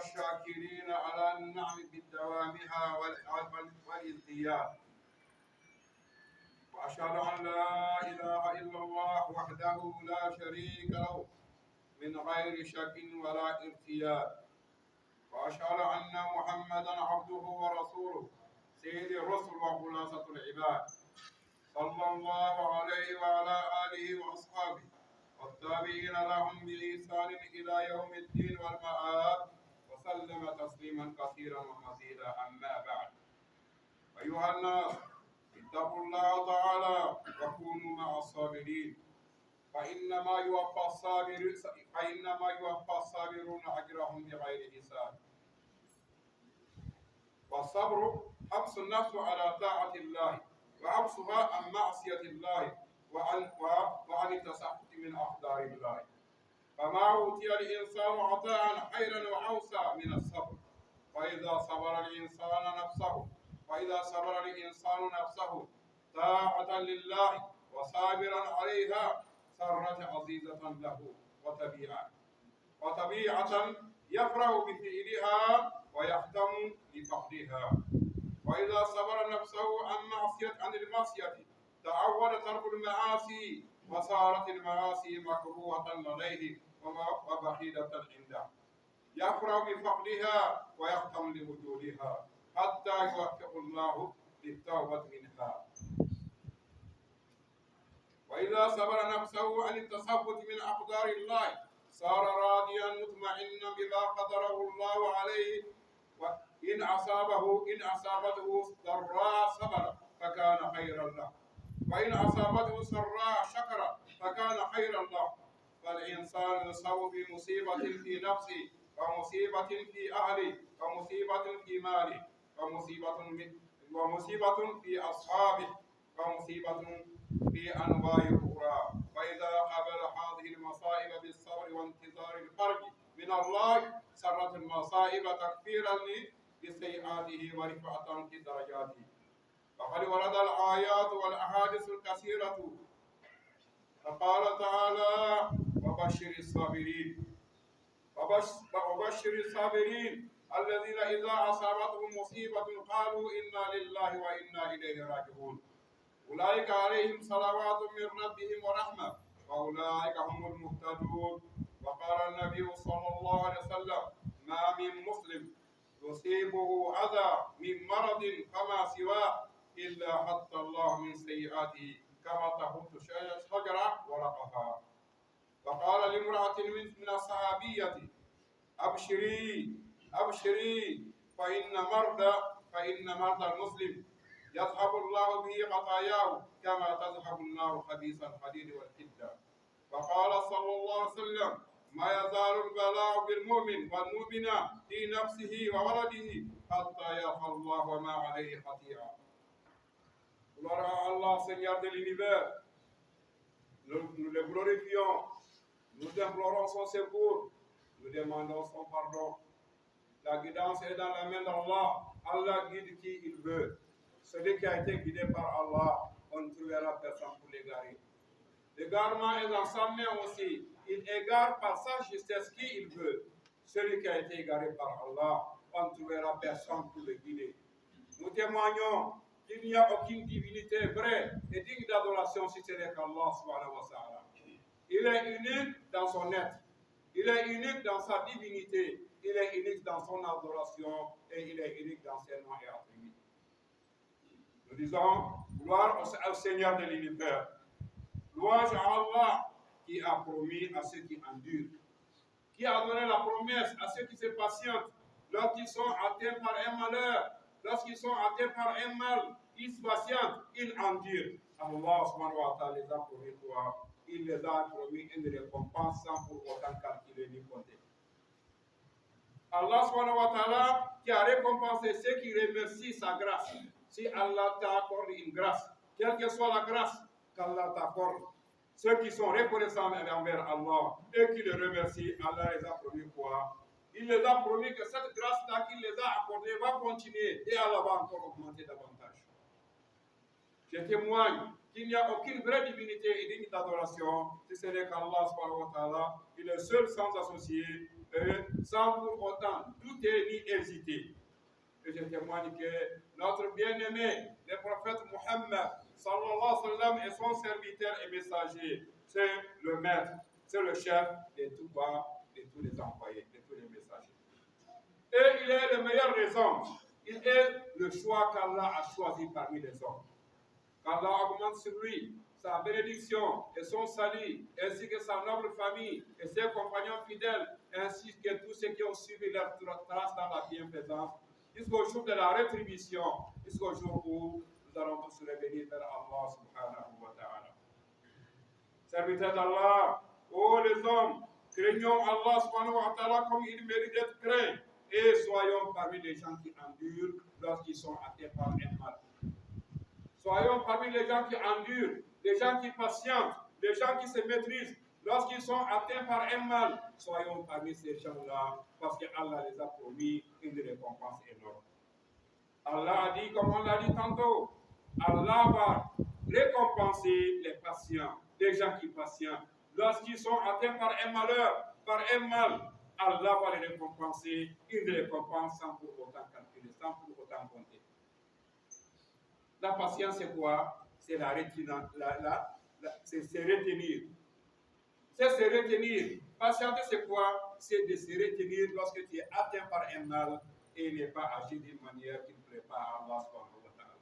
والشاكرين على النعم بدوامها والازدياد. وأشهد أن لا إله إلا الله وحده لا شريك له من غير شك ولا ارتياب. وأشهد أن محمدا عبده ورسوله سيد الرسل وخلاصة العباد، صلى الله عليه وعلى آله وأصحابه والتابعين لهم بإحسان إلى يوم الدين والمآب، وسلم تسليما كثيرا ومزيدا. أما بعد، أيها الناس، اتقوا الله تعالى وكونوا مع الصابرين، فإنما يوفى الصابرون أجرهم بغير حساب. والصبر حبس النفس على طاعة الله وحبسها عن معصية الله وعن التسخط من أقدار الله. فما أوتي الإنسان عطاء خيرا وأوسع من الصبر. فإذا صبر الإنسان نفسه طاعة لله وصابرا عليها صارت عزيزة له وطبيعة يفرح بفعلها ويختم بفقدها. وإذا صبر نفسه عن المعصية تعود ترك المعاصي، وصارت المعاصي مكروهة لديه وبخيلة عنده. يفرح بفقدها ويختم لوجودها حتى يوفق الله للتوبة منها. وإذا صبر نفسه عن التثبت من أقدار الله صار راضيا مطمئنا بما قدره الله عليه. وإن أصابته ضراء صبر فكان خيرا له، وإن أصابته سراء شكر فكان خيرا له. فالإنسان يصاب بمصيبة في نفسه، ومصيبة في أهله، ومصيبة في ماله، ومصيبة في أصحابه، ومصيبة في أنواع أخرى. فإذا قابل هذه المصائب بالصبر وانتظار الفرج من الله صارت المصائب تكفيرا لسيئاته ورفعة في درجاته. فقد ورد الآيات والأحاديث الكثيرة، فقال تعالى: وبشر الصابرين الذين إذا أصابتهم مصيبة قالوا إنا لله وإنا إليه راجعون، أولئك عليهم صلوات من ربهم ورحمة وأولئك هم المهتدون. وقال النبي صلى الله عليه وسلم: ما من مسلم يصيبه أذى من مرض فما سواه إلا حط الله من سيئاته كما تحط الشجرة ورقها. وقال لامرأة من الصحابية: أبشري فإن مرضى المسلم يذهب الله به خطاياه كما تذهب النار خبيث الحديد والحدة. وقال صلى الله عليه وسلم: ما يزال البلاء بالمؤمن والمؤمنة في نفسه وولده حتى يلقى الله وما عليه خطيئة. Gloire à Allah, Seigneur de l'univers. Nous le glorifions, nous implorons son secours, nous demandons son pardon. La guidance est dans la main d'Allah. Allah guide qui il veut. Celui qui a été guidé par Allah, on ne trouvera personne pour l'égarer. L'égarement est dans sa main aussi. Il égare par sa justesse qui il veut. Celui qui a été égaré par Allah, on ne trouvera personne pour le guider. Nous témoignons qu'il n'y a aucune divinité vraie et digne d'adoration si ce n'est qu'Allah subhanahu wa ta'ala. Il est unique dans son être. Il est unique dans sa divinité. Il est unique dans son adoration et il est unique dans ses noms et attributs. Nous disons gloire au Seigneur de l'univers. Louange à Allah qui a promis à ceux qui endurent, qui a donné la promesse à ceux qui se patientent lorsqu'ils sont atteints par un malheur, lorsqu'ils sont atteints par un mal, ils se patientent, ils endurent. Allah subhanahu wa ta'ala les a promis quoi? Il les a promis une récompense sans pour autant calculer ni compter. Allah subhanahu wa ta'ala qui a récompensé ceux qui remercient sa grâce. Si Allah t'accorde une grâce, quelle que soit la grâce qu'Allah t'accorde, ceux qui sont reconnaissants envers Allah et qui le remercient, Allah les a promis quoi? Il les a promis que cette grâce-là qu'il les a accordée va continuer et Allah va encore augmenter davantage. Je témoigne qu'il n'y a aucune vraie divinité et digne d'adoration, si ce n'est qu'Allah subhanahu wa ta'ala, il est seul sans associé, et sans pour autant douter ni hésiter. Et je témoigne que notre bien-aimé, le prophète Muhammad, sallallahu alayhi wa sallam, est son serviteur et messager. C'est le maître, c'est le chef de tout bas, de tous les envoyés, de tous les messagers. Et il est le meilleur des hommes. Il est le choix qu'Allah a choisi parmi les hommes. Qu'Allah augmente sur lui sa bénédiction et son salut, ainsi que sa noble famille et ses compagnons fidèles, ainsi que tous ceux qui ont suivi leur trace dans la bienfaisance, jusqu'au jour de la rétribution, jusqu'au jour où nous allons tous revenir vers Allah subhanahu wa ta'ala. Serviteurs d'Allah, ô les hommes, craignons Allah subhanahu wa ta'ala comme il mérite d'être craint, et soyons parmi les gens qui endurent lorsqu'ils sont atteints par un mal. Soyons parmi les gens qui endurent, les gens qui patientent, les gens qui se maîtrisent lorsqu'ils sont atteints par un mal. Soyons parmi ces gens-là parce que Allah les a promis une récompense énorme. Allah a dit, comme on l'a dit tantôt, Allah va récompenser les patients, les gens qui patientent. Lorsqu'ils sont atteints par un malheur, par un mal, Allah va les récompenser une récompense sans pour autant calculer, sans pour autant compter. La patience, c'est quoi? C'est la retenir. C'est se retenir. C'est se retenir. Patienter, c'est quoi? C'est de se retenir lorsque tu es atteint par un mal et ne pas agir d'une manière qui ne plaît pas à Allah subhanahu wa ta'ala.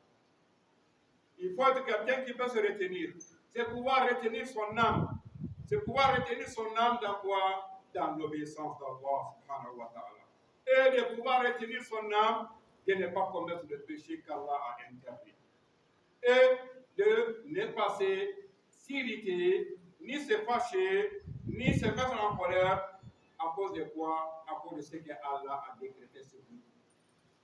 Il faut être quelqu'un qui peut se retenir. C'est pouvoir retenir son âme. C'est pouvoir retenir son âme dans quoi? Dans l'obéissance d'Allah subhanahu wa ta'ala. Et de pouvoir retenir son âme de ne pas commettre le péché qu'Allah a interdit. Et de ne pas s'irriter, ni se fâcher, ni se mettre en colère, à cause de quoi? À cause de ce que Allah a décrété sur nous.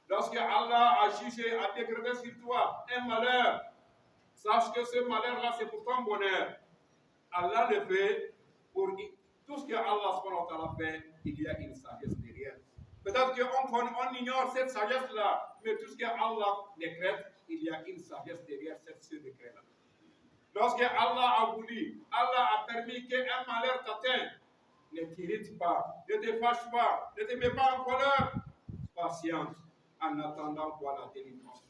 Lorsque Allah a jugé, a décrété sur toi un malheur, sache que ce malheur-là, c'est pour ton bonheur. Allah le fait pour tout ce que Allah fait, il y a une sagesse derrière. Peut-être qu'on ignore cette sagesse-là, mais tout ce que Allah décrète, il y a une sagesse derrière ce décret-là. Lorsque Allah a voulu, Allah a permis qu'un malheur t'atteigne, ne t'irrite pas, ne te fâche pas, ne te mets pas en colère. Patiente en attendant quoi? La délivrance.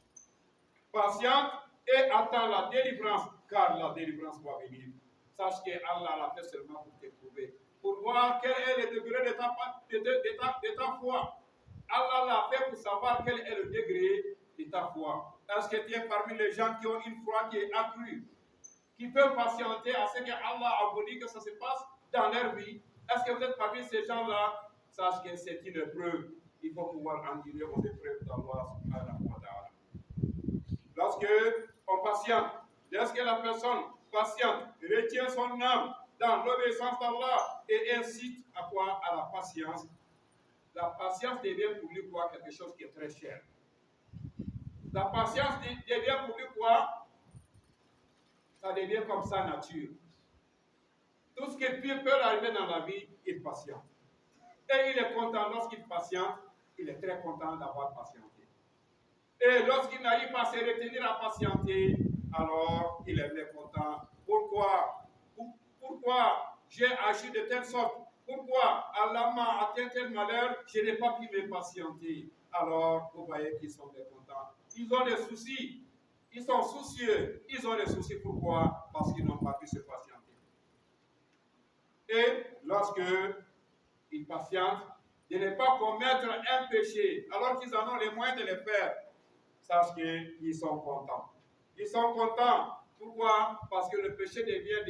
Patiente et attends la délivrance, car la délivrance va venir. Sache que Allah l'a fait seulement pour t'éprouver, pour voir quel est le degré de ta foi. Allah l'a fait pour savoir quel est le degré de ta foi. Est-ce que tu es parmi les gens qui ont une foi qui est accrue, qui peuvent patienter à ce que Allah a voulu que ça se passe dans leur vie? Est-ce que vous êtes parmi ces gens-là? Sache que c'est une épreuve. Il faut pouvoir endurer aux épreuves d'Allah subhanahu wa ta'ala. Lorsque on patiente, lorsque la personne patiente retient son âme dans l'obéissance d'Allah et incite à quoi? À la patience. La patience devient pour lui quoi? Quelque chose qui est très cher. La patience devient pour lui quoi? Ça devient comme sa nature. Tout ce qui peut arriver dans la vie, il patiente. Et il est content lorsqu'il patiente, il est très content d'avoir patienté. Et lorsqu'il n'arrive pas à se retenir à patienter, alors il est mécontent. Pourquoi j'ai agi de telle sorte? Pourquoi Allah m'a atteint tel malheur? Je n'ai pas pu me patienter. Alors, vous voyez qu'ils sont mécontents. Ils ont des soucis. Ils sont soucieux. Ils ont des soucis. Pourquoi? Parce qu'ils n'ont pas pu se patienter. Et lorsque ils patientent, de ne pas commettre un péché, alors qu'ils en ont les moyens de le faire, sache qu'ils sont contents. Ils sont contents. Pourquoi? Parce que le péché devient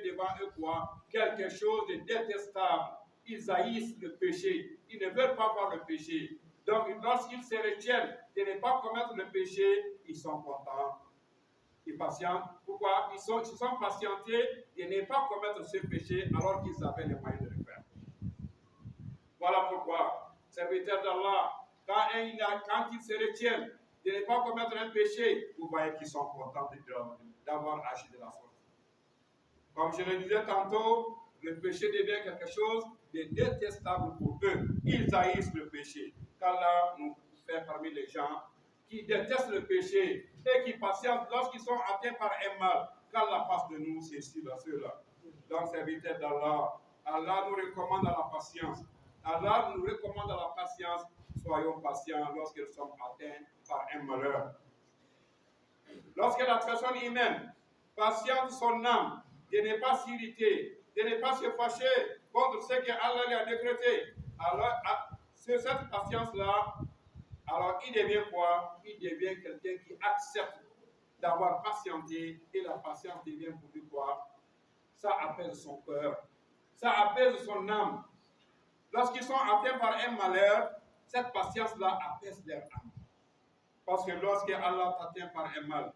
devant eux quoi? Quelque chose de détestable. Ils haïssent le péché. Ils ne veulent pas voir le péché. Donc, lorsqu'ils se retiennent de ne pas commettre le péché, ils sont contents. Ils patientent. Pourquoi? Ils se sont patientés de ne pas commettre ce péché alors qu'ils avaient les moyens de le faire. Voilà pourquoi, serviteurs d'Allah, quand ils se retiennent de ne pas commettre un péché, vous voyez qu'ils sont contents d'avoir agi de la sorte. Comme je le disais tantôt, le péché devient quelque chose de détestable pour eux. Ils haïssent le péché. Qu'Allah nous fait parmi les gens qui détestent le péché et qui patientent lorsqu'ils sont atteints par un mal. Qu'Allah fasse de nous ceux-là. Donc, serviteurs d'Allah, Allah nous recommande à la patience. Allah nous recommande à la patience. Soyons patients lorsque nous sommes atteints par un malheur. Lorsque la personne humaine patiente son âme, de ne pas s'irriter, de ne pas se fâcher contre ce que Allah lui a décrété, alors, sur cette patience-là, alors il devient quoi? Il devient quelqu'un qui accepte d'avoir patienté, et la patience devient pour lui quoi? Ça apaise son cœur, ça apaise son âme. Lorsqu'ils sont atteints par un malheur, cette patience-là apaise leur âme. Parce que lorsque Allah t'atteint par un mal,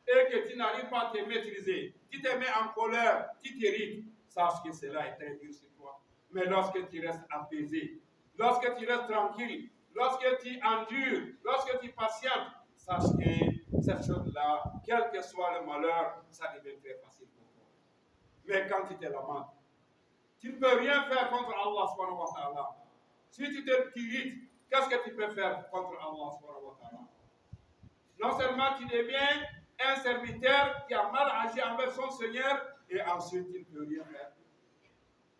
et que tu n'arrives pas à te maîtriser, tu te mets en colère, tu t'irrites, sache que cela est très dur sur toi. Mais lorsque tu restes apaisé, lorsque tu restes tranquille, lorsque tu endures, lorsque tu patientes, sache que cette chose-là, quel que soit le malheur, ça devient très facile pour toi. Mais quand tu te lamentes, tu ne peux rien faire contre Allah subhanahu wa ta'ala. Si tu te t'irrites, qu'est-ce que tu peux faire contre Allah subhanahu wa ta'ala? Non seulement tu deviens un serviteur qui a mal agi envers son Seigneur, et ensuite il ne peut rien faire.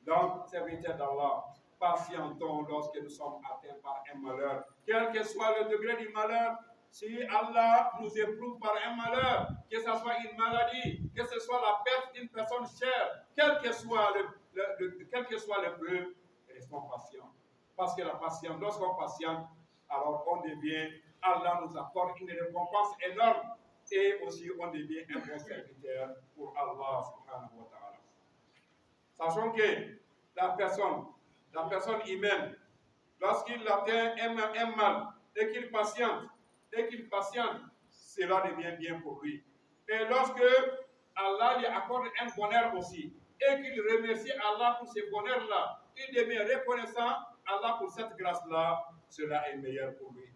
Donc, serviteur d'Allah, patientons lorsque nous sommes atteints par un malheur. Quel que soit le degré du malheur, si Allah nous éprouve par un malheur, que ce soit une maladie, que ce soit la perte d'une personne chère, quel que soit l'épreuve, restons patients. Parce que la patience, lorsqu'on patiente, alors on devient, Allah nous accorde une récompense énorme, et aussi on devient un bon serviteur pour Allah subhanahu wa ta'ala. Sachons que la personne humaine, lorsqu'il atteint un mal, et qu'il patiente, cela devient bien pour lui. Et lorsque Allah lui accorde un bonheur aussi, et qu'il remercie Allah pour ce bonheur-là, il devient reconnaissant Allah pour cette grâce-là, cela est meilleur pour lui.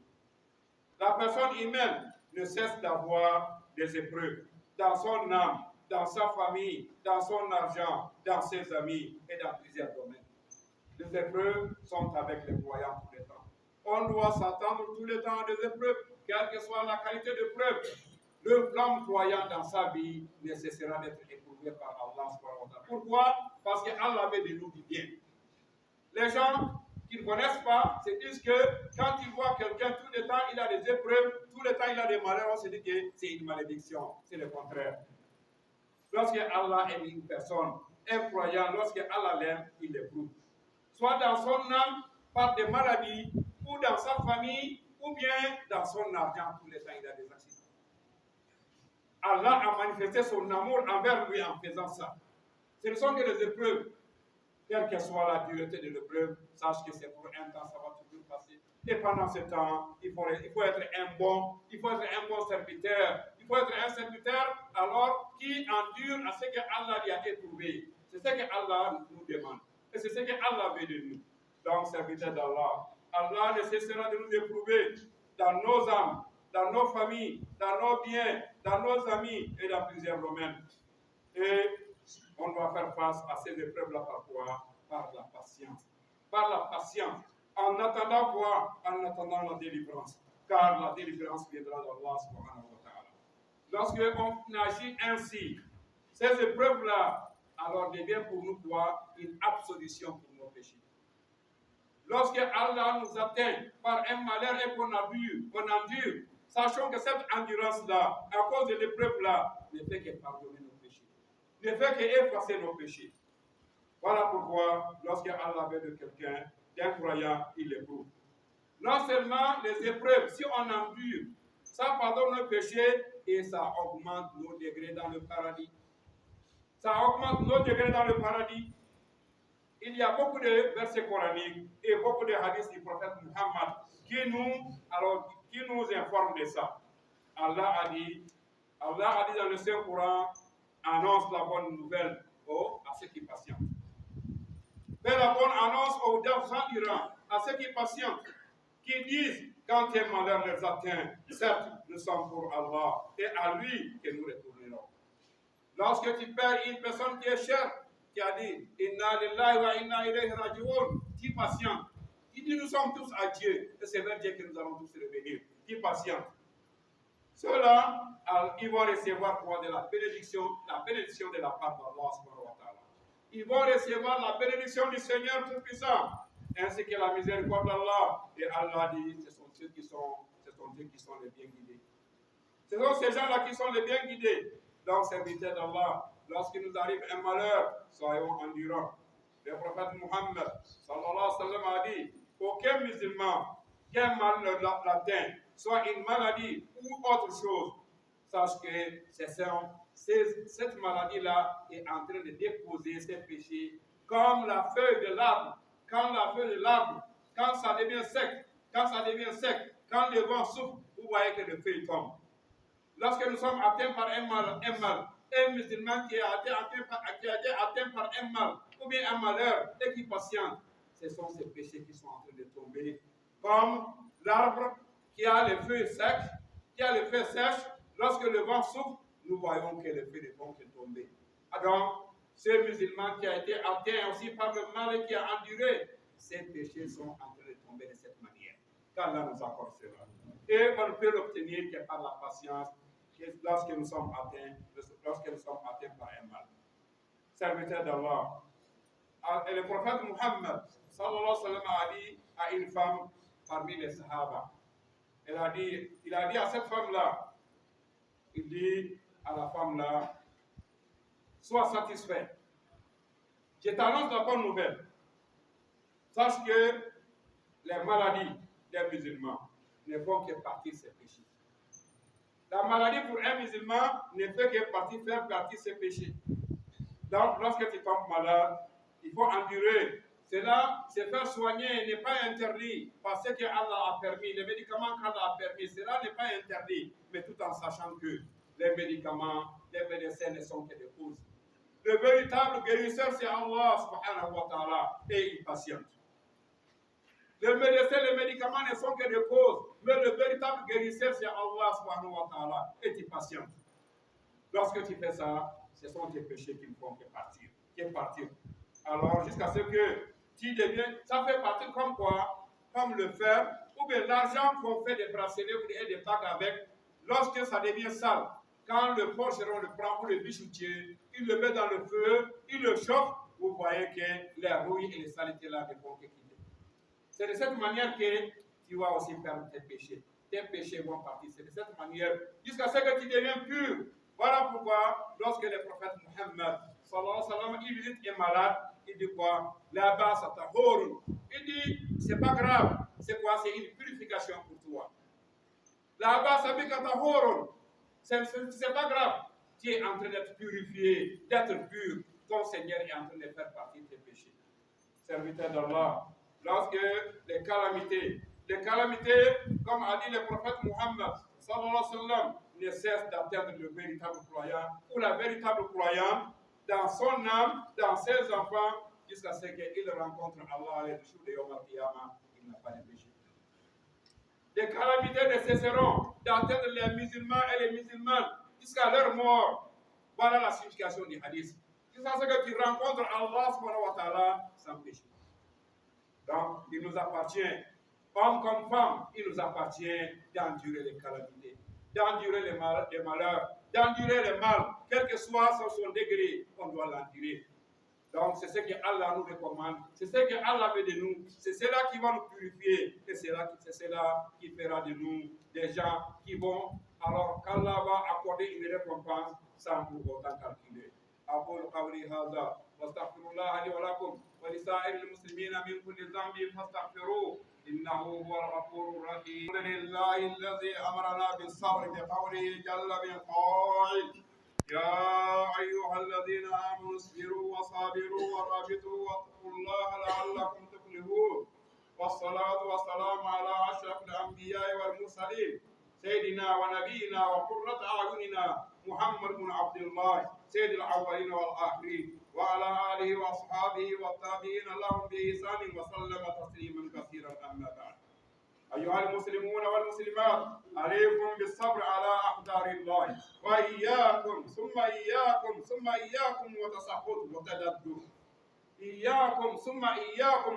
La personne humaine ne cesse d'avoir des épreuves dans son âme, dans sa famille, dans son argent, dans ses amis et dans plusieurs domaines. Les épreuves sont avec les croyants tout le temps. On doit s'attendre tout le temps à des épreuves, quelle que soit la qualité de preuve. L'homme croyant dans sa vie ne cessera d'être éprouvé par Allah. Pourquoi? Parce qu'Allah veut de nous du bien. Les gens qui ne connaissent pas se disent que quand ils voient quelqu'un, tout le temps il a des épreuves, tout le temps il a des malheurs, on se dit que c'est une malédiction. C'est le contraire. Lorsque Allah aime une personne, un croyant, lorsque Allah l'aime, il l'éprouve. Soit dans son âme, par des maladies, ou dans sa famille, ou bien dans son argent, tout le temps il a des accidents. Allah a manifesté son amour envers lui en faisant ça. Ce ne sont que des épreuves. Quelle que soit la dureté de l'épreuve, sache que c'est pour un temps, ça va toujours passer. Et pendant ce temps, il faut être un bon serviteur. Il faut être un serviteur alors qui endure à ce que Allah lui a éprouvé. C'est ce que Allah nous demande. Et c'est ce que Allah veut de nous. Donc, serviteur d'Allah, Allah ne cessera de nous éprouver dans nos âmes, dans nos familles, dans nos biens, dans nos amis et dans plusieurs domaines. Et on doit faire face à ces épreuves-là par quoi? Par la patience. Par la patience. En attendant quoi? En attendant la délivrance. Car la délivrance viendra d'Allah subhanahu wa ta'ala. Lorsque on agit ainsi, ces épreuves-là, alors devient pour nous quoi? Une absolution pour nos péchés. Lorsque Allah nous atteint par un malheur et qu'on endure, sachons que cette endurance-là, à cause de l'épreuve-là, ne fait que pardonner nos péchés. Ne fait qu'effacer nos péchés. Voilà pourquoi, lorsque Allah veut de quelqu'un, d'un croyant, il l'éprouve. Non seulement les épreuves, si on endure, ça pardonne nos péchés et ça augmente nos degrés dans le paradis. Ça augmente nos degrés dans le paradis. Il y a beaucoup de versets coraniques et beaucoup de hadiths du prophète Muhammad qui nous informent de ça. Allah a dit dans le Saint-Coran, annonce la bonne nouvelle à ceux qui patientent. Fais la bonne annonce aux gens du rang, à ceux qui patientent, qui disent, quand un malheur les atteint, certes, nous sommes pour Allah, et à lui que nous retournerons. Lorsque tu perds une personne qui est chère, qui a dit, Inna lillahi wa inna ilayhi raji'un, tu patientes. Il dit, nous sommes tous à Dieu, et c'est vers Dieu que nous allons tous revenir. Tu patientes. Ceux-là, ils vont recevoir quoi? De la bénédiction de la part d'Allah subhanahu wa ta'ala. Ils vont recevoir la bénédiction du Seigneur Tout-Puissant, ainsi que la miséricorde d'Allah. Et Allah dit, ce sont ceux qui sont les bien guidés. Ce sont ces gens-là qui sont les bien guidés. Donc, serviteurs d'Allah, lorsqu'il nous arrive un malheur, soyons endurants. Le prophète Muhammad, sallallahu alayhi wa sallam, a dit, aucun musulman, qu'un mal l'atteint, soit une maladie ou autre chose, sache que cette maladie-là est en train de déposer ses péchés comme la feuille de l'arbre. Quand ça devient sec, quand le vent souffle, vous voyez que le feuille tombe. Lorsque nous sommes atteints par un mal, un musulman qui a été atteint par un mal ou bien un malheur et qui patiente, ce sont ces péchés qui sont en train de tomber. Comme l'arbre qui a les feuilles sèches, lorsque le vent souffle, nous voyons que les feuilles ne vont que tomber. Donc, ce musulman qui a été atteint aussi par le mal et qui a enduré, ces péchés sont en train de tomber de cette manière. Qu'Allah nous accorde cela. Et on ne peut l'obtenir que par la patience lorsque nous sommes atteints par un mal. Serviteur d'Allah. Et le prophète Muhammad sallallahu alayhi wa sallam a dit à une femme parmi les Sahaba. Il a dit à cette femme-là, il dit à la femme-là, sois satisfait. Je t'annonce la bonne nouvelle. Sache que les maladies des musulmans ne font que partir ses péchés. La maladie pour un musulman ne fait que faire partie de ses péchés. Donc, lorsque tu tombes malade, il faut endurer. Cela, se faire soigner n'est pas interdit parce que Allah a permis. Les médicaments qu'Allah a permis, cela n'est pas interdit. Mais tout en sachant que les médicaments, les médecins ne sont que des causes. Le véritable guérisseur, c'est Allah subhanahu wa ta'ala et il patiente. Le médecin, les médicaments ne sont que des causes, mais le véritable guérisseur, c'est Allah subhanahu wa ta'ala, et tu patientes. Lorsque tu fais ça, ce sont tes péchés qui ne font que partir. Alors, jusqu'à ce que tu deviennes, ça fait partir comme quoi? Comme le fer, ou bien l'argent qu'on fait des bracelets et des bagues avec, lorsque ça devient sale, quand le forgeron le prend ou le bijoutier, il le met dans le feu, il le chauffe, vous voyez que les rouilles et les saletés là ne font que quitter. C'est de cette manière que tu vas aussi perdre tes péchés. Tes péchés vont partir. C'est de cette manière jusqu'à ce que tu deviens pur. Voilà pourquoi, lorsque le prophète Muhammad, sallallahu alayhi wa sallam, il visite un malade, il dit quoi? Là-bas, ça t'ahorne. Il dit, c'est pas grave. C'est quoi? C'est une purification pour toi. Là-bas, ça veut que t'ahorne. C'est pas grave. Tu es en train d'être purifié, d'être pur. Ton Seigneur est en train de faire partie de tes péchés. Serviteur d'Allah. Lorsque les calamités, comme a dit le prophète Muhammad, sallallahu alayhi wa sallam, ne cessent d'atteindre le véritable croyant ou la véritable croyante dans son âme, dans ses enfants, jusqu'à ce qu'il rencontre Allah le jour de Yom al-Qiyamah, il n'a pas de péché. Les calamités ne cesseront d'atteindre les musulmans et les musulmanes jusqu'à leur mort. Voilà la signification du hadith. Jusqu'à ce que tu rencontres Allah subhanahu wa ta'ala sans péché. Donc, il nous appartient, homme comme femme, il nous appartient d'endurer les calamités, d'endurer les malheurs, d'endurer les mal, quel que soit son degré, on doit l'endurer. Donc, c'est ce que Allah nous recommande, c'est ce que Allah veut de nous, c'est cela qui va nous purifier, et c'est cela qui fera de nous des gens qui vont, alors qu'Allah va accorder une récompense sans pour autant calculer. أقول قولي هذا واستغفر الله لي ولكم ولسائر المسلمين من كل ذنب فاستغفروه إنه هو الغفور الرحيم. الحمد لله الذي أمرنا بالصبر بقوله جل من قائل يا أيها الذين آمنوا اصبروا وصابروا ورابطوا واتقوا الله لعلكم تفلحون. والصلاة والسلام على أشرف الأنبياء والمرسلين سيدنا ونبينا وقرة أعيننا محمد بن عبد الله سيد الأولين والآخرين وعلى آله وأصحابه والتابعين لهم بإحسان وسلم تسليما كثيرا أما بعد. أيها المسلمون والمسلمات عليكم بالصبر على أقدار الله وإياكم ثم إياكم وتصحط وتدبر. إياكم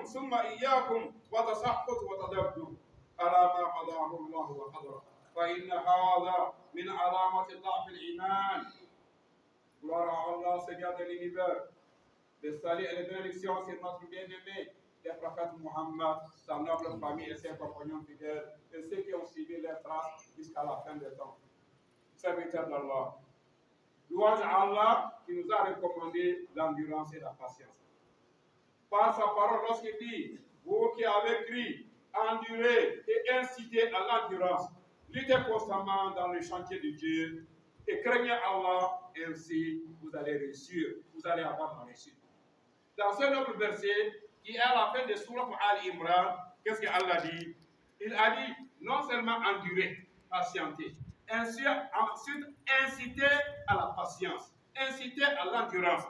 ثم إياكم وتصحط وتدبر على ما قضاه الله وقدره. فإن هذا من علامة ضعف الإيمان. Gloire à Allah, Seigneur de l'univers. Le salut et les bénédictions sur notre bien-aimé, le prophète Muhammad, sa noble famille et ses compagnons fidèles, et ceux qui ont suivi leurs traces jusqu'à la fin des temps. Serviteurs d'Allah. Louange à Allah qui nous a recommandé l'endurance et la patience. Par sa parole, lorsqu'il dit, vous qui avez cru, endurez et incitez à l'endurance, luttez constamment dans le chantier de Dieu et craignez Allah, ainsi vous allez réussir, vous allez avoir la réussite. Dans ce noble verset, qui est à la fin de Sourate Al-Imran, qu'est-ce qu'Allah dit? Il a dit non seulement endurer, patienter, ensuite inciter à la patience, inciter à l'endurance,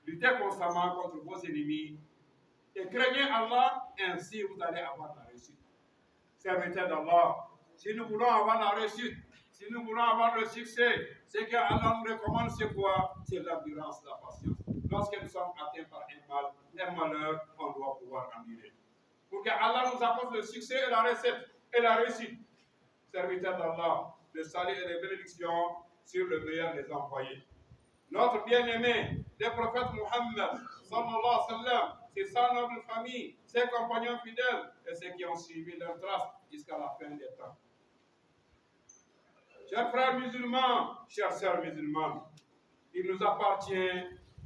lutter constamment contre vos ennemis et craignez Allah, ainsi vous allez avoir la réussite. Serviteurs d'Allah, si nous voulons avoir la réussite, si nous voulons avoir le succès, ce que Allah nous recommande, c'est quoi? C'est l'endurance, la patience. Lorsque nous sommes atteints par un malheur, on doit pouvoir endurer. Pour que Allah nous apporte le succès et la réussite. Serviteurs d'Allah, le salut et les bénédictions sur le meilleur des envoyés. Notre bien-aimé, le prophète Muhammad, sallallahu alayhi wa sallam, c'est sa noble famille, ses compagnons fidèles et ceux qui ont suivi leurs traces jusqu'à la fin des temps. Chers frères musulmans, chères sœurs musulmanes, il nous appartient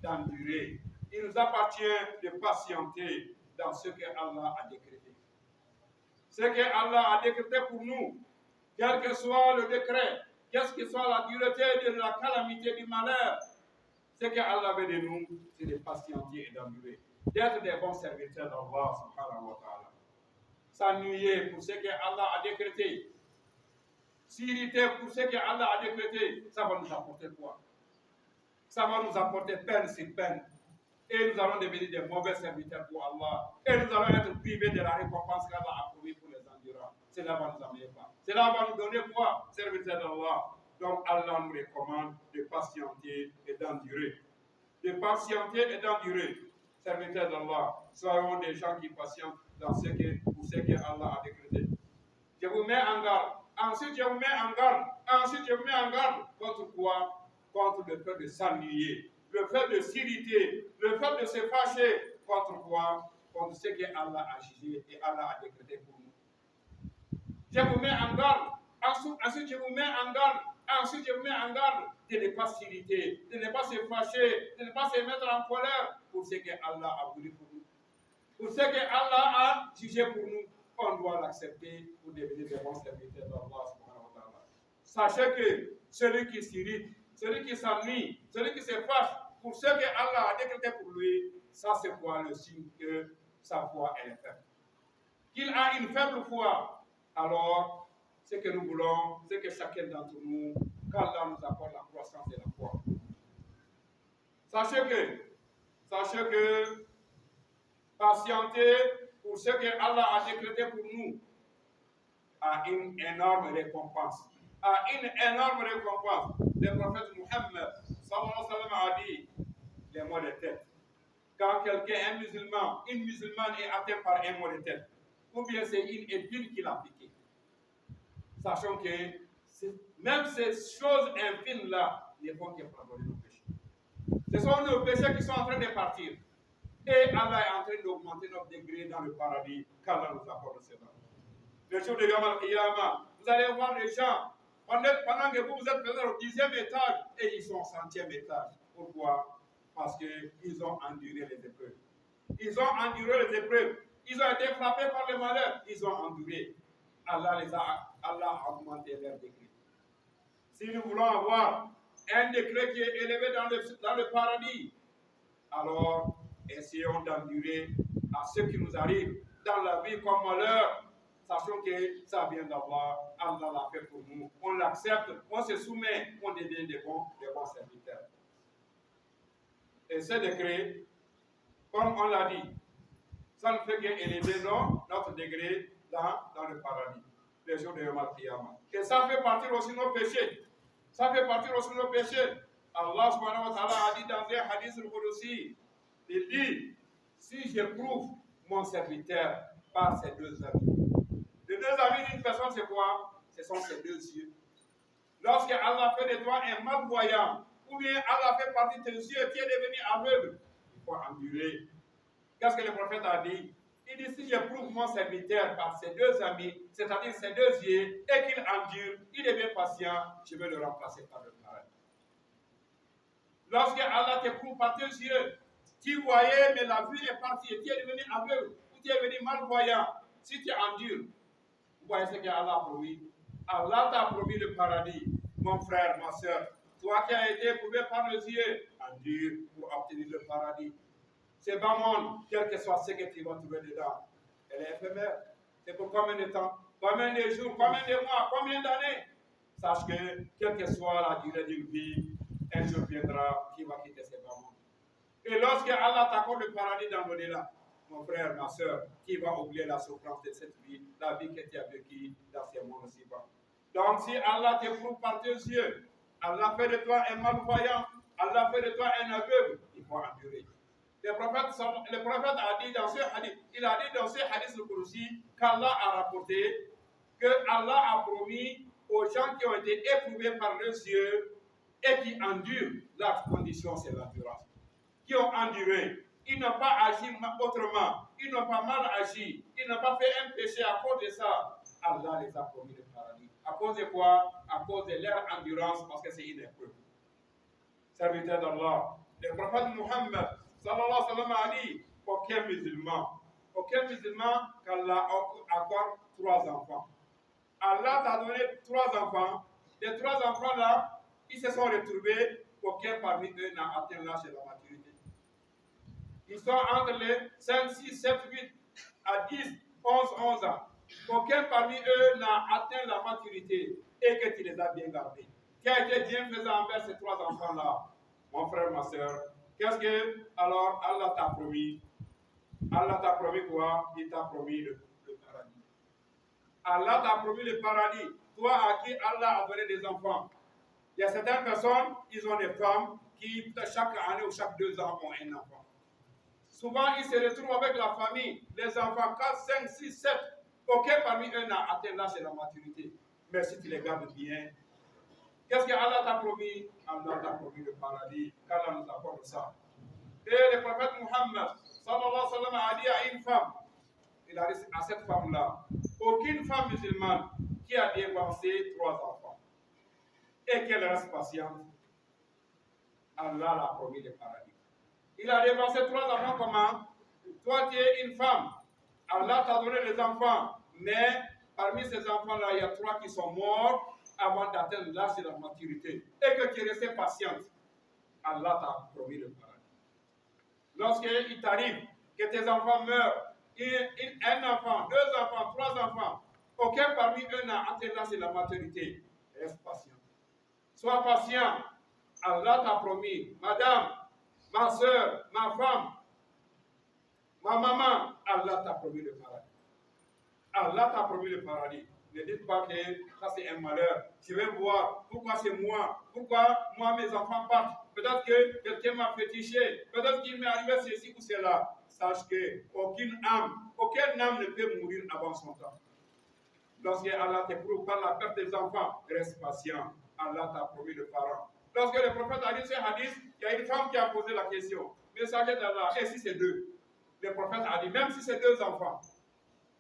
d'endurer, il nous appartient de patienter dans ce que Allah a décrété. Ce que Allah a décrété pour nous, quel que soit le décret, qu'est-ce que soit la dureté de la calamité du malheur, ce que Allah veut de nous, c'est de patienter et d'endurer, d'être des bons serviteurs d'Allah subhanahu wa ta'ala. S'ennuyer pour ce que Allah a décrété, s'irriter pour ce que Allah a décrété, ça va nous apporter quoi? Ça va nous apporter peine sur peine. Et nous allons devenir des mauvais serviteurs pour Allah. Et nous allons être privés de la récompense qu'Allah a promis pour les endurants. Cela va nous amener pas. Cela va nous donner quoi? Serviteurs d'Allah. Donc Allah nous recommande de patienter et d'endurer. De patienter et d'endurer. Serviteurs d'Allah, soyons des gens qui patientent pour ce que Allah a décrété. Je vous mets en garde. Ensuite, je vous mets en garde. Ensuite, je vous mets en garde. Contre quoi? Contre le fait de s'ennuyer, le fait de s'irriter, le fait de se fâcher. Contre quoi? Contre ce que Allah a jugé et Allah a décrété pour nous. Je vous mets en garde. Ensuite, je vous mets en garde. Ensuite, je vous mets en garde de ne pas s'irriter, de ne pas se fâcher, de ne pas se mettre en colère pour ce que Allah a voulu pour nous. Pour ce que Allah a jugé pour nous, on doit l'accepter pour devenir des bons serviteurs d'Allah subhanahu wa ta'ala. Sachez que celui qui s'irrite, celui qui s'ennuie, celui qui se fâche pour ce que Allah a décrété pour lui, ça c'est quoi le signe que sa foi est faible. Qu'il a une faible foi, alors ce que nous voulons, c'est que chacun d'entre nous, qu'Allah nous apporte la croissance de la foi. Sachez que patienter pour ce que Allah a décrété pour nous a une énorme récompense. Le prophète Muhammad sallallahu alayhi wa sallam a dit les maux de tête. Quand quelqu'un, une musulmane est atteinte par un maux de tête, ou bien c'est une épine qui l'a piqué, sachant que même ces choses infimes-là ne font que pardonner nos péchés. Ce sont nos péchés qui sont en train de partir. Et Allah est en train d'augmenter notre degré dans le paradis qu'Allah nous accorde cela. Le jour de Yom Al-Qiyamah, vous allez voir les gens, pendant que vous êtes présents au 10e étage, et ils sont au 100e étage. Pourquoi? Parce qu'ils ont enduré les épreuves. Ils ont ont été frappés par le malheur. Ils ont enduré. Allah a augmenté leur degré. Si nous voulons avoir un degré qui est élevé dans le paradis, alors essayons d'endurer à ce qui nous arrive dans la vie comme malheur, sachant que ça vient d'Allah, Allah l'a fait pour nous. On l'accepte, on se soumet, on devient des bons serviteurs. Et ce degré, comme on l'a dit, ça ne fait qu'élever notre degré dans le paradis, les jours de Yom Al-Qiyamah. Et ça fait partir aussi nos péchés. Allah subhanahu wa ta'ala a dit dans un hadith al-Qudsi, il dit, si j'éprouve mon serviteur par ces deux avis. Les deux avis d'une personne, c'est quoi? ce sont ces deux yeux. Lorsque Allah fait de toi un malvoyant, ou bien Allah fait partie de tes yeux, tu es devenu aveugle, il faut endurer. Qu'est-ce que le prophète a dit? Il dit, si j'éprouve mon serviteur par ses deux amis, c'est-à-dire ses deux yeux, et qu'il endure, il devient patient, je vais le remplacer par le paradis. Lorsque Allah t'éprouve par tes yeux, tu voyais, mais la vue est partie, et tu es devenu aveugle, ou tu es devenu malvoyant, si tu endures, vous voyez ce qu'Allah a promis. Allah t'a promis le paradis, mon frère, ma soeur. Toi qui as été éprouvé par les yeux, endure pour obtenir le paradis. C'est bas monde, quel que soit ce que tu vas trouver dedans, elle est éphémère. C'est pour combien de temps, combien de jours, combien de mois, combien d'années? Sache que, quelle que soit la durée d'une vie, un jour viendra qui va quitter ce bas monde. Et lorsque Allah t'accorde le paradis dans l'au-delà, mon frère, ma soeur, qui va oublier la souffrance de cette vie, la vie que tu as vécue dans ces mondes aussi bas. Donc, si Allah t'éprouve par tes yeux, Allah fait de toi un malvoyant, Allah fait de toi un aveugle, il faut endurer. Le prophète a dit dans ce hadith, il a dit dans ce hadith le Qudsi qu'Allah a rapporté que Allah a promis aux gens qui ont été éprouvés par leurs yeux et qui endurent, la condition c'est l'endurance, qui ont enduré. Ils n'ont pas agi autrement, ils n'ont pas mal agi, ils n'ont pas fait un péché à cause de ça. Allah les a promis le paradis. À cause de quoi? À cause de leur endurance, parce que c'est une épreuve. Serviteur d'Allah, le prophète Muhammad sallallahu alayhi wa sallam a dit aucun musulman qu'Allah accorde 3 enfants. Allah t'a donné 3 enfants. Les 3 enfants-là, ils se sont retrouvés, aucun parmi eux n'a atteint l'âge de la maturité. Ils sont entre les 5, 6, 7, 8 à 10, 11 ans. Aucun parmi eux n'a atteint la maturité et que tu les as bien gardés. Qui a été bienfaisant envers ces 3 enfants-là? Mon frère, ma soeur, qu'est-ce que alors Allah t'a promis? Allah t'a promis quoi? Il t'a promis le paradis. Allah t'a promis le paradis. Toi à qui Allah a donné des enfants. Il y a certaines personnes, ils ont des femmes qui chaque année ou chaque 2 ans ont un enfant. Souvent, ils se retrouvent avec la famille, les enfants 4, 5, 6, 7. Aucun parmi eux n'a atteint l'âge de la maturité. Mais si tu les gardes bien, qu'est-ce que Allah t'a promis? Allah t'a promis le paradis, qu'Allah nous accorde ça. Et le prophète Muhammad sallallahu alayhi wa sallam a dit à une femme, il a dit à cette femme-là, aucune femme musulmane qui a dépensé 3 enfants et qu'elle reste patiente, Allah l'a promis le paradis. Il a dépensé 3 enfants comment? Toi tu es une femme, Allah t'a donné les enfants, mais parmi ces enfants-là, il y a 3 qui sont morts avant d'atteindre l'âge de la maturité et que tu restes patiente. Allah t'a promis le paradis. Lorsqu'il t'arrive que tes enfants meurent, un enfant, 2 enfants, 3 enfants, aucun parmi eux n'a atteint l'âge de la maturité, reste patient. Sois patient. Allah t'a promis, madame, ma soeur, ma femme, ma maman, Allah t'a promis le paradis. Allah t'a promis le paradis. Ne dites pas que ça c'est un malheur. Je vais voir pourquoi c'est moi, pourquoi moi mes enfants partent. Peut-être que quelqu'un m'a fétiché, peut-être qu'il m'est arrivé ceci ou cela. Sache qu'aucune âme ne peut mourir avant son temps. Lorsque Allah t'éprouve par la perte des enfants, reste patient. Allah t'a promis le parent. Lorsque le prophète a dit ce hadith, il y a une femme qui a posé la question. Messager d'Allah, et si c'est 2? Le prophète a dit, même si c'est 2 enfants.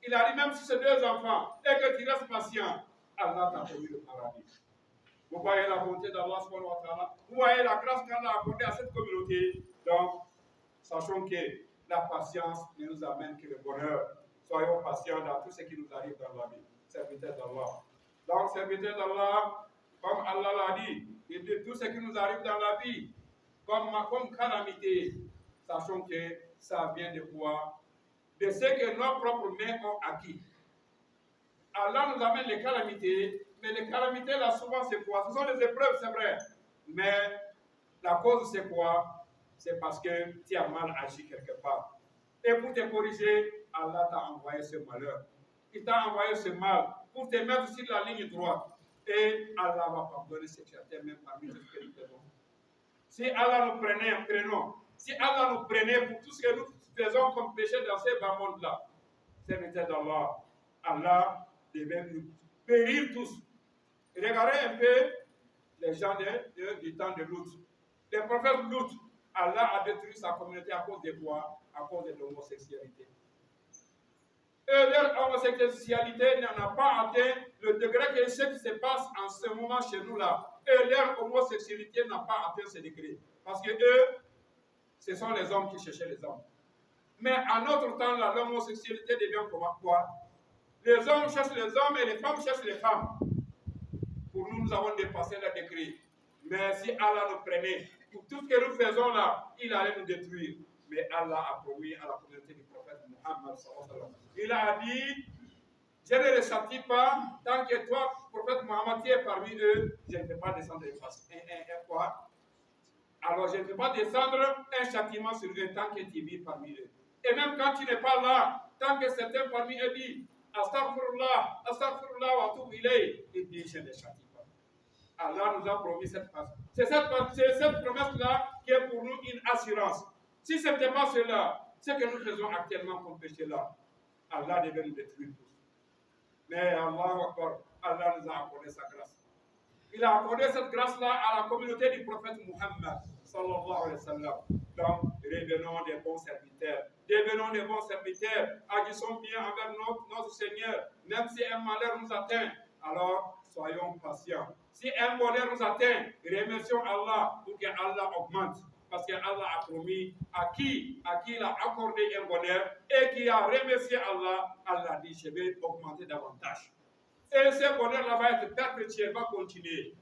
Il a dit, même si c'est 2 enfants, et que tu restes patient, Allah t'a promis le paradis. Vous voyez la bonté d'Allah, vous voyez la grâce qu'Allah a accordée à cette communauté. Donc, sachons que la patience ne nous amène que le bonheur. Soyons patients dans tout ce qui nous arrive dans la vie. Serviteur d'Allah. Donc, serviteur d'Allah, comme Allah l'a dit, il dit tout ce qui nous arrive dans la vie, comme calamité, sachons que ça vient de quoi? De ce que nos propres mains ont acquis. Allah nous amène les calamités, mais les calamités là souvent c'est quoi? Ce sont des épreuves, c'est vrai. Mais la cause c'est quoi? C'est parce que tu as mal agi quelque part. Et pour te corriger, Allah t'a envoyé ce malheur. Il t'a envoyé ce mal pour te mettre sur la ligne droite. Et Allah va pardonner ce que tu as fait même parmi tout ce que nous faisons. Si Allah nous prenait, si Allah nous prenait pour tout ce que nous faisons comme péché dans ce bas monde-là, serviteur d'Allah, Allah devait nous périr tous Regardez un peu les gens du temps de Lot. Les prophètes Lot, Allah a détruit sa communauté à cause de quoi? À cause de l'homosexualité. Et leur homosexualité n'a pas atteint le degré que ce qui se passe en ce moment chez nous là. Et leur homosexualité n'a pas atteint ce degré. Parce que eux, ce sont les hommes qui cherchaient les hommes. Mais en notre temps là, l'homosexualité devient comment quoi? Les hommes cherchent les hommes et les femmes cherchent les femmes. Pour nous, nous avons dépassé le degré. Mais si Allah nous prenait, pour tout ce que nous faisons là, il allait nous détruire. Mais Allah a promis à la communauté du prophète Muhammad sallallahu alayhi wa sallam. Il a dit, je ne les châtie pas, tant que toi, prophète Muhammad, tu es parmi eux, je ne vais pas descendre quoi? Alors je ne vais pas descendre un châtiment sur eux tant que tu vis parmi eux. Et même quand tu n'es pas là, tant que certains parmi eux disent, Astaghfirullah, Astaghfirullah wa atubu ilayh, il dit, je ne les châtie pas. Allah nous a promis cette phrase. C'est cette promesse-là qui est pour nous une assurance. Si ce n'était pas cela, ce que nous faisons actuellement comme péché là, Allah devait nous détruire tous. Mais Allah nous a accordé sa grâce. Il a accordé cette grâce-là à la communauté du prophète Muhammad sallallahu alayhi wa sallam. Donc, revenons des bons serviteurs. Devenons des bons serviteurs. Agissons bien envers notre Seigneur. Même si un malheur nous atteint, alors soyons patients. Si un bonheur nous atteint, remercions Allah pour que Allah augmente. Parce que Allah a promis à qui il a accordé un bonheur et qui a remercié Allah, Allah dit, je vais augmenter davantage. Et ce bonheur-là va être perpétuel, va continuer.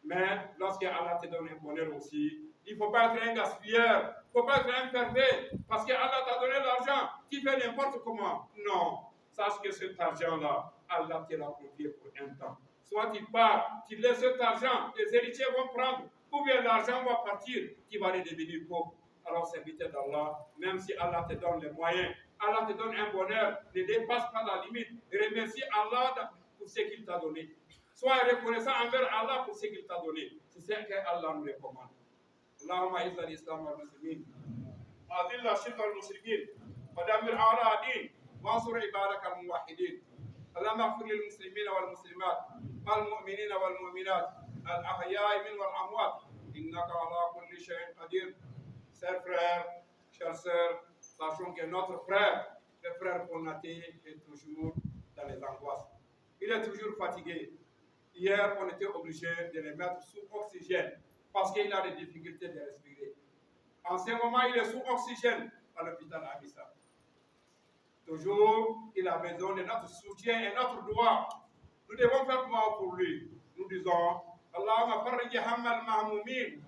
Mais lorsque Allah te donne un bonheur aussi, il ne faut pas être un gaspilleur, il ne faut pas être un pervers, parce que Allah t'a donné l'argent, tu fais n'importe comment. Non, sache que cet argent-là, Allah te l'a confié pour un temps. Soit tu pars, tu laisses cet argent, les héritiers vont prendre, ou bien l'argent va partir, tu vas devenir pauvre. Alors, serviteur d'Allah, même si Allah te donne les moyens, Allah te donne un bonheur, ne dépasse pas la limite. Remercie Allah pour ce qu'il t'a donné. Sois reconnaissant envers Allah pour ce qu'il t'a donné. C'est ce qu'Allah nous recommande. اللهم اعز الاسلام والمسلمين واذل الشرك والمشركين ودمر اعداء الدين وانصر عبادك الموحدين اللهم اغفر للمسلمين والمسلمات والمؤمنين والمؤمنات الاحياء منهم والاموات انك على كل شيء قدير. Chers frères, chères sœurs, sachons que notre frère, le frère Konaté, est toujours dans les angoisses. Il est toujours fatigué. Hier, on était obligé de le mettre sous oxygène parce qu'il a des difficultés de respirer. En ce moment, il est sous oxygène à l'hôpital Abissa. Toujours, il a besoin de notre soutien et notre doigt. Nous devons faire quoi pour lui? Nous disons, Allahumma farrij hammal mahmoumin.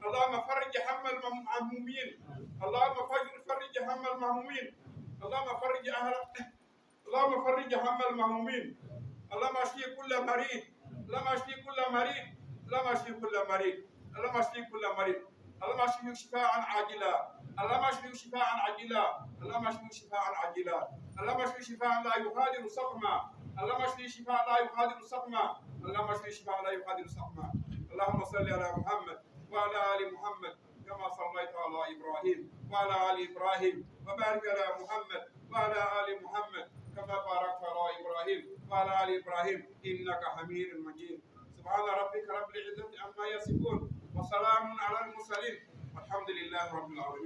اللهم فرج هم المهمومين اللهم فرج هم المهمومين اللهم فرج اللهم فرج هم المهمومين اللهم اشفي كل مريض اللهم اشفي كل مريض اللهم اشفي كل مريض اللهم اشفي كل مريض اللهم اشفي شفاء عاجلا اللهم اشفي شفاء عاجلا اللهم اشفي شفاء عاجلا اللهم اشفي شفاء لا يغادر سقما اللهم اشفي شفاء لا يغادر سقما اللهم اشفي شفاء لا يغادر سقما اللهم صل على محمد وعلى آل محمد كما صليت على إبراهيم وعلى آل إبراهيم وبارك على محمد وعلى آل محمد كما باركت على إبراهيم وعلى آل إبراهيم إنك حميد مجيد. سبحان ربك رب العزة عما يصفون وسلام على المرسلين والحمد لله رب العالمين.